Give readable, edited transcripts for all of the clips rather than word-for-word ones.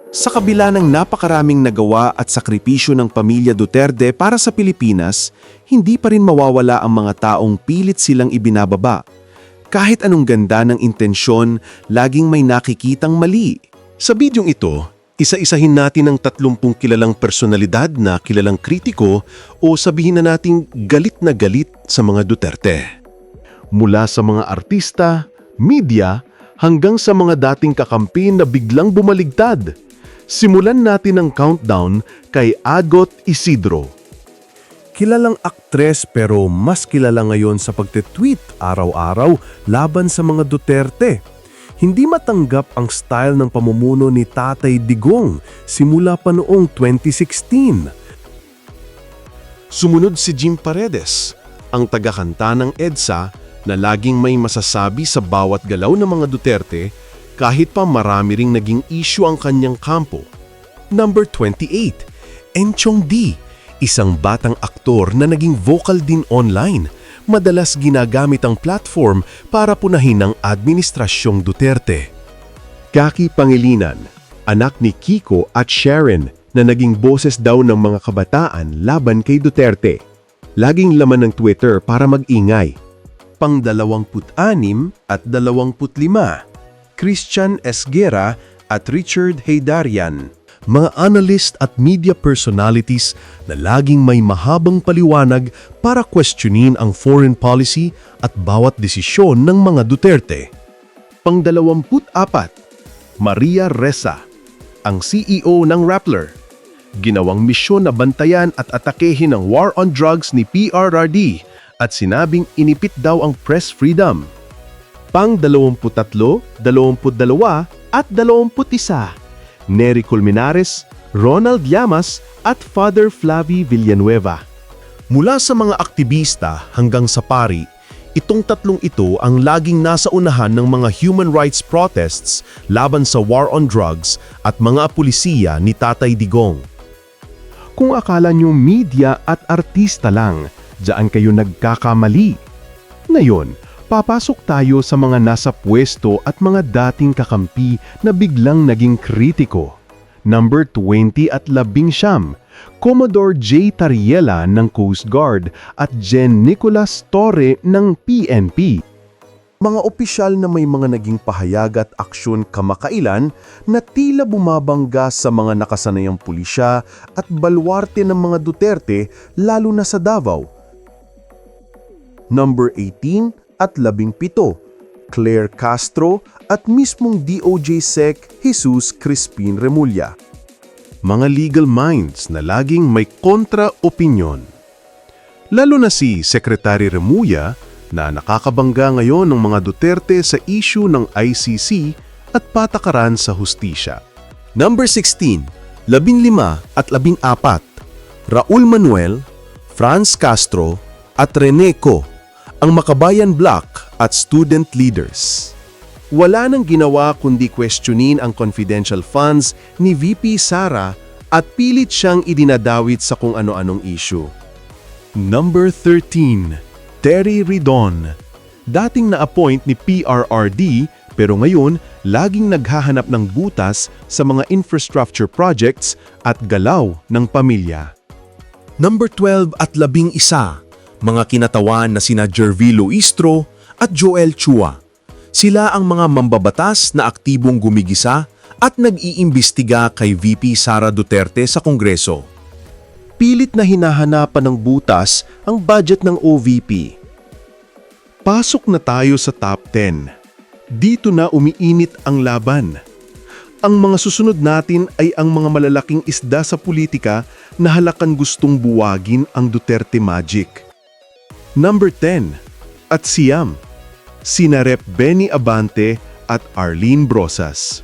Sa kabila ng napakaraming nagawa at sakripisyo ng pamilya Duterte para sa Pilipinas, hindi pa rin mawawala ang mga taong pilit silang ibinababa. Kahit anong ganda ng intensyon, laging may nakikitang mali. Sa bidyong ito, isa-isahin natin ang 30 kilalang personalidad na kilalang kritiko o sabihin na nating galit na galit sa mga Duterte. Mula sa mga artista, media, hanggang sa mga dating kakampi na biglang bumaligtad. Simulan natin ang countdown kay Agot Isidro. Kilalang aktres pero mas kilala ngayon sa pagte-tweet araw-araw laban sa mga Duterte. Hindi matanggap ang style ng pamumuno ni Tatay Digong simula pa noong 2016. Sumunod si Jim Paredes, ang tagakanta ng EDSA na laging may masasabi sa bawat galaw ng mga Duterte kahit pa marami ring naging issue ang kanyang kampo. Number 28, Enchong D, isang batang aktor na naging vocal din online. Madalas ginagamit ang platform para punahin ang administrasyong Duterte. Kaki Pangilinan, anak ni Kiko at Sharon na naging boses daw ng mga kabataan laban kay Duterte. Laging laman ng Twitter para mag-ingay. Pang-26 at 25, Christian Esguera at Richard Heydarian, mga analyst at media personalities na laging may mahabang paliwanag para questionin ang foreign policy at bawat desisyon ng mga Duterte. Pang-24, Maria Ressa, ang CEO ng Rappler. Ginawang misyon na bantayan at atakehin ang war on drugs ni PRRD at sinabing inipit daw ang press freedom. Pang-23, 22 at 21, Nery Colmenares, Ronald Llamas at Father Flavie Villanueva. Mula sa mga aktivista hanggang sa pari, itong tatlong ito ang laging nasa unahan ng mga human rights protests laban sa war on drugs at mga pulisiya ni Tatay Digong. Kung akala nyo media at artista lang, diyan kayo nagkakamali. Ngayon, papasok tayo sa mga nasa pwesto at mga dating kakampi na biglang naging kritiko. Number 20 at 19, Commodore J. Tariela ng Coast Guard at Gen. Nicolas Torre ng PNP. Mga opisyal na may mga naging pahayag at aksyon kamakailan na tila bumabangga sa mga nakasanayang pulisya at balwarte ng mga Duterte lalo na sa Davao. Number 18 at 17, Claire Castro at mismong DOJ Sec Jesus Crispin Remulla. Mga legal minds na laging may kontra-opinyon. Lalo na si Secretary Remulla na nakakabangga ngayon ng mga Duterte sa issue ng ICC at patakaran sa hustisya. Number 16, 15 at 14, Raul Manuel, Franz Castro at Rene Co, ang Makabayan Bloc at student leaders. Wala nang ginawa kundi questionin ang confidential funds ni VP Sara at pilit siyang idinadawit sa kung ano-anong issue. Number 13, Terry Ridon. Dating na-appoint ni PRRD pero ngayon laging naghahanap ng butas sa mga infrastructure projects at galaw ng pamilya. Number 12 at 11, mga kinatawan na sina Jervilo Istro at Joel Chua. Sila ang mga mambabatas na aktibong gumigisa at nag-iimbestiga kay VP Sara Duterte sa Kongreso. Pilit na hinahanapan ng butas ang budget ng OVP. Pasok na tayo sa top 10. Dito na umiinit ang laban. Ang mga susunod natin ay ang mga malalaking isda sa politika na halakan gustong buwagin ang Duterte Magic. Number 10 at Siam, sina Rep. Benny Abante at Arlene Brosas.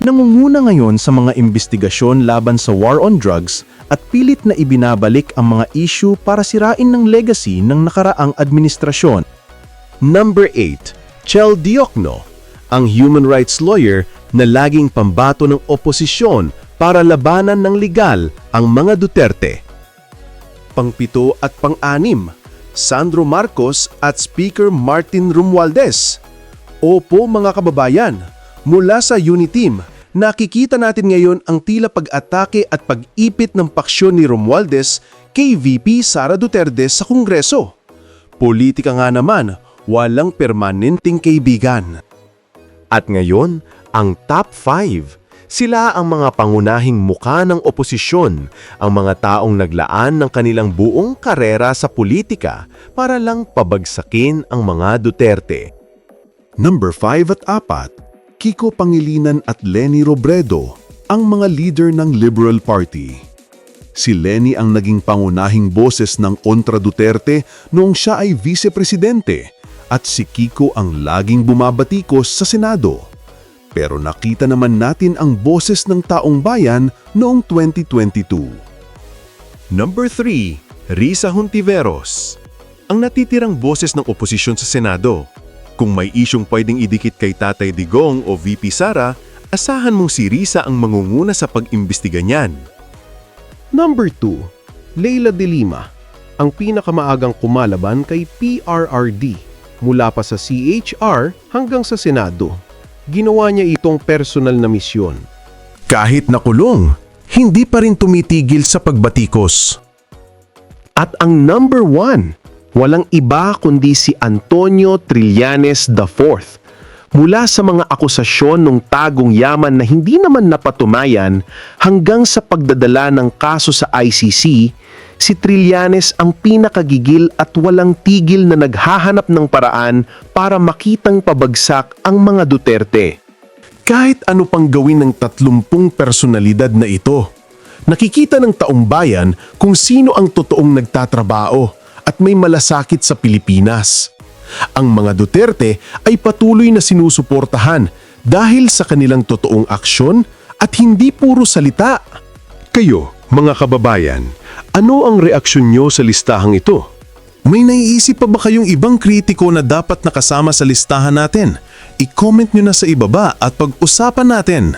Nangunguna ngayon sa mga investigasyon laban sa war on drugs at pilit na ibinabalik ang mga issue para sirain ng legacy ng nakaraang administrasyon. Number 8, Chel Diokno, ang human rights lawyer na laging pambato ng oposisyon para labanan ng legal ang mga Duterte. Pang-7 at pang-6, Sandro Marcos at Speaker Martin Romualdez. Opo mga kababayan, mula sa Uniteam, Nakikita natin ngayon ang tila pag-atake at pag-ipit ng paksyon ni Romualdez kay VP Sara Duterte sa Kongreso. Politika nga naman, walang permanenteng kaibigan. At ngayon, ang top 5. Sila ang mga pangunahing muka ng oposisyon, ang mga taong naglaan ng kanilang buong karera sa politika para lang pabagsakin ang mga Duterte. Number 5 at 4, Kiko Pangilinan at Leni Robredo, ang mga leader ng Liberal Party. Si Leni ang naging pangunahing boses ng kontra Duterte noong siya ay vice-presidente at si Kiko ang laging bumabatikos sa Senado. Pero nakita naman natin ang boses ng taong bayan noong 2022. Number 3, Risa Hontiveros, ang natitirang boses ng oposisyon sa Senado. Kung may isyong pwedeng idikit kay Tatay Digong o VP Sara, asahan mong si Risa ang mangunguna sa pag-imbestiga niyan. Number 2, Leila de Lima, ang pinakamaagang kumalaban kay PRRD mula pa sa CHR hanggang sa Senado. Ginawa niya itong personal na misyon. Kahit nakulong, hindi pa rin tumitigil sa pagbatikos. At ang number 1, walang iba kundi si Antonio Trillanes IV. Mula sa mga akusasyon ng tagong yaman na hindi naman napatunayan hanggang sa pagdadala ng kaso sa ICC, si Trillanes ang pinakagigil at walang tigil na naghahanap ng paraan para makitang pabagsak ang mga Duterte. Kahit ano pang gawin ng 30 personalidad na ito, nakikita ng taong bayan kung sino ang totoong nagtatrabaho at may malasakit sa Pilipinas. Ang mga Duterte ay patuloy na sinusuportahan dahil sa kanilang totoong aksyon at hindi puro salita. Kayo, mga kababayan, ano ang reaksyon nyo sa listahang ito? May naiisip pa ba kayong ibang kritiko na dapat nakasama sa listahan natin? I-comment nyo na sa ibaba at pag-usapan natin.